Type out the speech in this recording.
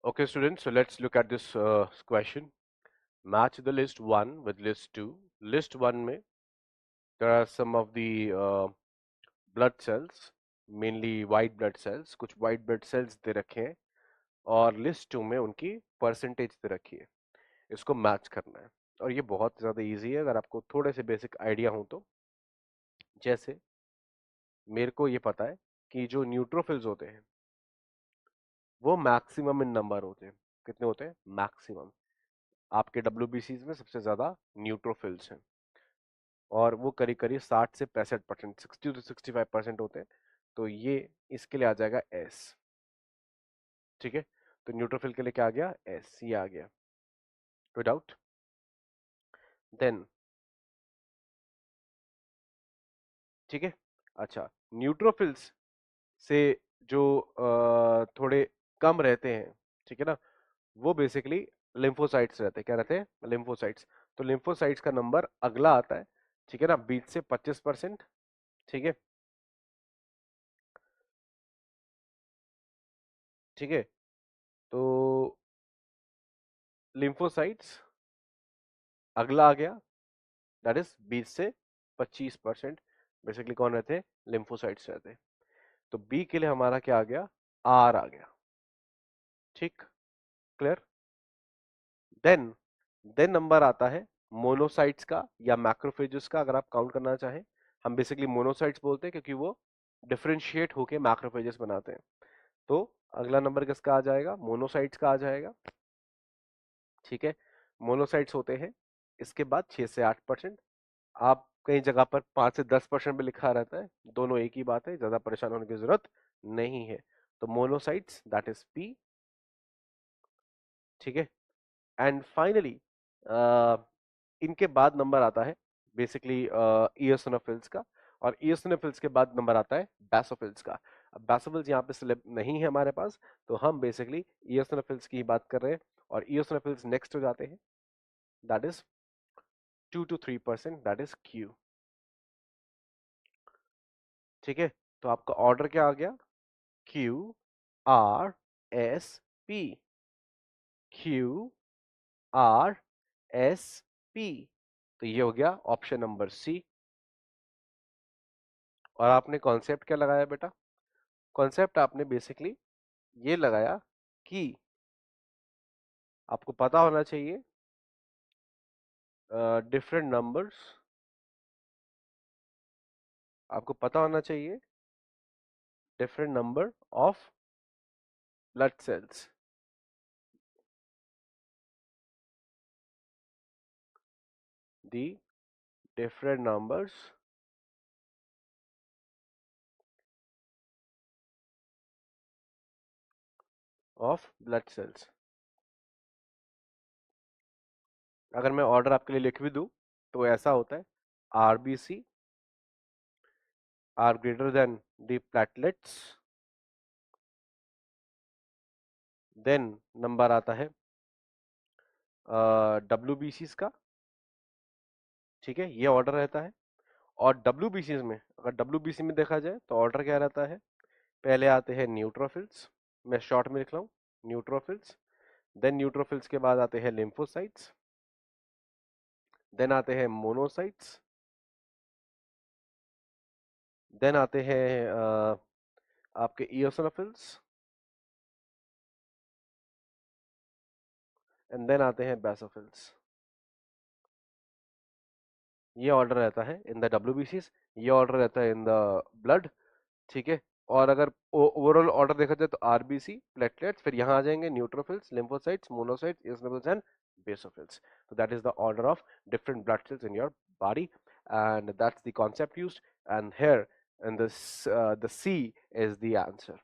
Okay, students, so let's look at this question. Match the list 1 with list 2. List 1 में there are some of the blood cells, mainly white blood cells. कुछ white blood cells दे रखे हैं और list 2 में उनकी percentage दे रखी है. इसको मैच करना है और ये बहुत ज़्यादा इजी है अगर आपको थोड़े से बेसिक आइडिया हो तो. जैसे मेरे को ये पता है कि जो न्यूट्रोफिल्स होते हैं वो मैक्सिमम इन नंबर होते हैं. कितने होते हैं? मैक्सिमम. आपके डब्ल्यूबीसीज में सबसे ज्यादा न्यूट्रोफिल्स हैं और वो करीब करीब 60 से 65%, 60 to 65% होते हैं. तो ये इसके लिए आ जाएगा एस. ठीक है, तो न्यूट्रोफिल के लिए क्या आ गया? एस. ये आ गया विदाउट. देन ठीक है. अच्छा, न्यूट्रोफिल्स से जो थोड़े कम रहते हैं, ठीक है ना, वो बेसिकली लिम्फोसाइट्स रहते हैं. क्या रहते हैं? लिम्फोसाइट्स. तो लिम्फोसाइट्स का नंबर अगला आता है, ठीक है ना, 20 से 25%. ठीक है. ठीक है, तो लिम्फोसाइट्स अगला आ गया, दैट इज 20 से 25%. बेसिकली कौन रहते हैं? लिम्फोसाइट्स रहते हैं. तो बी के लिए हमारा क्या आ गया? आर आ गया. ठीक, क्लियर. देन देन नंबर आता है मोनोसाइट्स का या मैक्रोफेजेस का, अगर आप काउंट करना चाहें. हम बेसिकली मोनोसाइट्स बोलते हैं क्योंकि वो डिफरेंशिएट होके मैक्रोफेजेस बनाते हैं. तो अगला नंबर किसका आ जाएगा? मोनोसाइट्स का आ जाएगा. ठीक है, मोनोसाइट्स होते हैं. इसके बाद 6 से 8%. आप कई जगह पर 5 से 10% भी लिखा रहता है, दोनों एक ही बात है, ज्यादा परेशान होने की जरूरत नहीं है. तो मोनोसाइट्स दैट इज पी. ठीक है, एंड फाइनली इनके बाद नंबर आता है बेसिकली इयोसिनोफिल्स का. और इयोसिनोफिल्स के बाद नंबर आता है बैसोफिल्स का. अब बैसोफिल्स यहाँ पे सिलेब नहीं है हमारे पास, तो हम बेसिकली इयोसिनोफिल्स की ही बात कर रहे हैं. और इयोसिनोफिल्स नेक्स्ट हो जाते हैं, that is 2 to 3%, that is Q. ठीक है, तो आपका ऑर्डर क्या आ गया? Q R S P. Q R S P. तो ये हो गया ऑप्शन नंबर सी. और आपने कॉन्सेप्ट क्या लगाया बेटा? कॉन्सेप्ट आपने बेसिकली ये लगाया कि आपको पता होना चाहिए डिफरेंट नंबर्स. आपको पता होना चाहिए different number of blood cells. The different numbers of blood cells. अगर मैं ऑर्डर आपके लिए लिख भी दूं तो ऐसा होता है: RBC are greater than the platelets. Then number आता है डब्ल्यूबीसीज का. ठीक है, ये ऑर्डर रहता है. और डब्ल्यूबीसीज में, अगर डब्ल्यूबीसी में देखा जाए तो ऑर्डर क्या रहता है? पहले आते हैं न्यूट्रोफिल्स. मैं शॉर्ट में लिख रहा हूँ, न्यूट्रोफिल्स. देन न्यूट्रोफिल्स के बाद आते हैं लिम्फोसाइट्स. देन आते हैं मोनोसाइट्स. देन आते हैं आपके इयोसिनोफिल्स. एंड देन आते हैं बेसोफिल्स. ये ऑर्डर रहता है इन द डब्ल्यूबीसीज. ये ऑर्डर रहता है इन द ब्लड. ठीक है, और अगर ओवरऑल ऑर्डर देखा जाए तो आरबीसी, प्लेटलेट्स, फिर यहाँ आ जाएंगे neutrophils, lymphocytes, monocytes, eosinophils and basophils. So that is the order of different blood cells in your body, and that's the concept used. And here in this, the C is the answer.